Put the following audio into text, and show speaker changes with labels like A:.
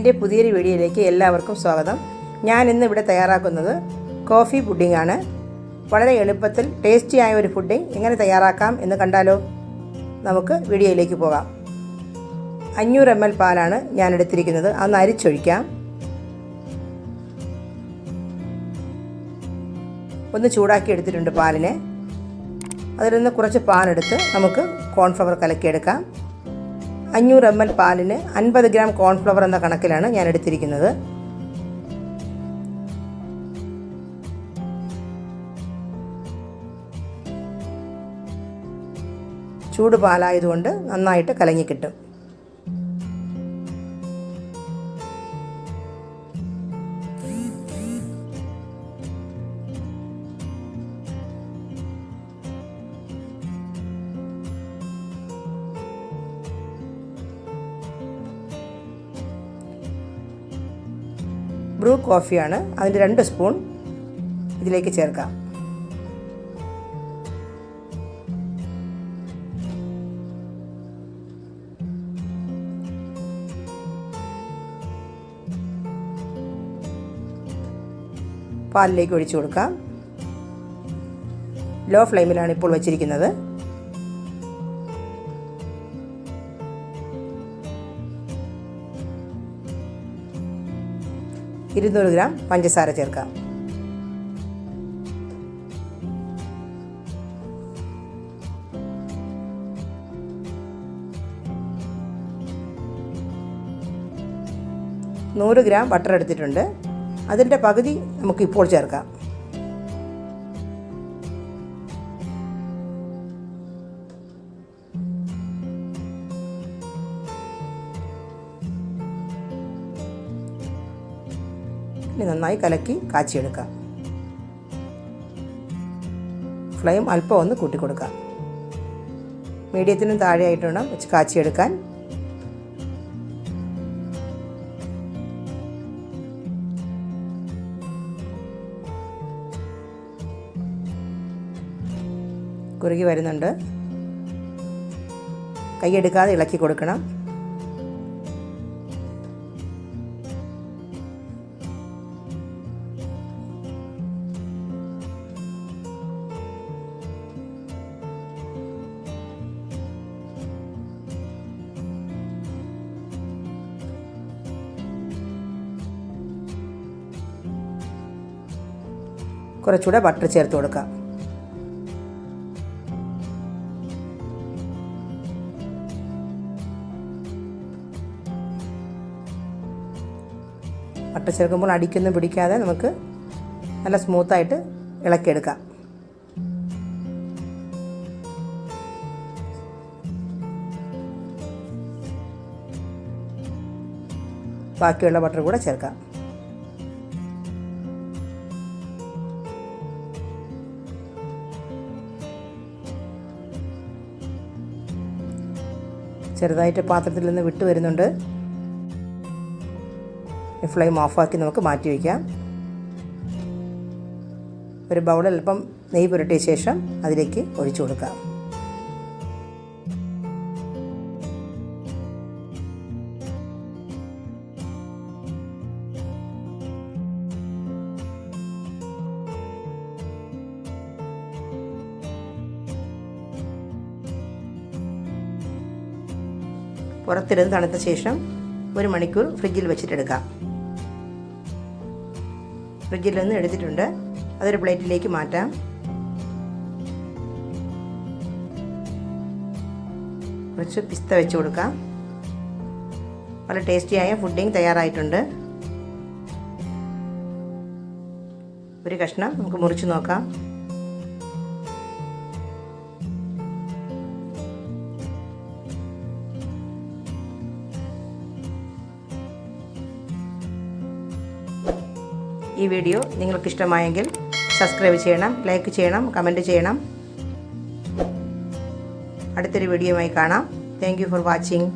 A: എൻ്റെ പുതിയൊരു വീഡിയോയിലേക്ക് എല്ലാവർക്കും സ്വാഗതം. ഞാൻ ഇന്ന് ഇവിടെ തയ്യാറാക്കുന്നത് കോഫി പുഡിംഗ് ആണ്. വളരെ എളുപ്പത്തിൽ ടേസ്റ്റിയായ ഒരു പുഡിംഗ് എങ്ങനെ തയ്യാറാക്കാം എന്ന് കണ്ടാലോ? നമുക്ക് വീഡിയോയിലേക്ക് പോകാം. 500 ml പാലാണ് ഞാൻ എടുത്തിരിക്കുന്നത്. അതൊന്ന് അരിച്ചൊഴിക്കാം. ഒന്ന് ചൂടാക്കി എടുത്തിട്ടുണ്ട് പാലിനെ. അതിൽ നിന്ന് കുറച്ച് പാലെടുത്ത് നമുക്ക് കോൺഫ്ലവർ കലക്കിയെടുക്കാം. 500 ml പാലിന് 50 ഗ്രാം കോൺഫ്ലവർ എന്ന കണക്കിലാണ് ഞാൻ എടുത്തിരിക്കുന്നത്. ചൂട് പാലായതുകൊണ്ട് നന്നായിട്ട് കലങ്ങി കിട്ടും. ബ്രൂ കോഫിയാണ്. അതിൻ്റെ 2 സ്പൂൺ ഇതിലേക്ക് ചേർക്കാം. പാലിലേക്ക് ഒഴിച്ചു കൊടുക്കാം. ലോ ഫ്ലെയിമിലാണ് ഇപ്പോൾ വച്ചിരിക്കുന്നത്. $200 ഗ്രാം പഞ്ചസാര ചേർക്കാം. $100 ഗ്രാം ബട്ടർ എടുത്തിട്ടുണ്ട്. അതിൻ്റെ പകുതി നമുക്ക് ഇപ്പോൾ ചേർക്കാം. ഇനി നന്നായി കലക്കി കാച്ചിയെടുക്കാം. ഫ്ലെയിം അല്പം ഒന്ന് കൂട്ടിക്കൊടുക്കാം. മീഡിയത്തിനും താഴെയായിട്ട് വേണം വെച്ച് കാച്ചിയെടുക്കാൻ. കുറുകി വരുന്നുണ്ട്. കൈയെടുക്കാതെ ഇളക്കി കൊടുക്കണം. കുറച്ചുകൂടെ ബട്ടർ ചേർത്ത് കൊടുക്കാം. ബട്ടർ ചേർക്കുമ്പോൾ അടിക്കൊന്നും പിടിക്കാതെ നമുക്ക് നല്ല സ്മൂത്തായിട്ട് ഇളക്കിയെടുക്കാം. ബാക്കിയുള്ള ബട്ടർ കൂടെ ചേർക്കാം. ചെറുതായിട്ട് പാത്രത്തിൽ നിന്ന് വിട്ടു വരുന്നുണ്ട്. ഫ്ലെയിം ഓഫാക്കി നമുക്ക് മാറ്റി വയ്ക്കാം. ഒരു ബൗളിൽ അല്പം നെയ്യ് പുരട്ടിയ ശേഷം അതിലേക്ക് ഒഴിച്ചു കൊടുക്കാം. പുറത്തിരുന്ന് തണുത്ത ശേഷം 1 മണിക്കൂർ ഫ്രിഡ്ജിൽ വെച്ചിട്ടെടുക്കാം. ഫ്രിഡ്ജിൽ നിന്ന് എടുത്തിട്ടുണ്ട്. അതൊരു പ്ലേറ്റിലേക്ക് മാറ്റാം. കുറച്ച് പിസ്ത വെച്ച് കൊടുക്കാം. വളരെ ടേസ്റ്റിയായ പുഡിംഗ് തയ്യാറായിട്ടുണ്ട്. ഒരു കഷ്ണം നമുക്ക് മുറിച്ച് നോക്കാം. ഈ വീഡിയോ നിങ്ങൾക്ക് ഇഷ്ടമായെങ്കിൽ സബ്സ്ക്രൈബ് ചെയ്യണം, ലൈക്ക് ചെയ്യണം, കമൻറ്റ് ചെയ്യണം. അടുത്തൊരു വീഡിയോയുമായി കാണാം. Thank you for watching.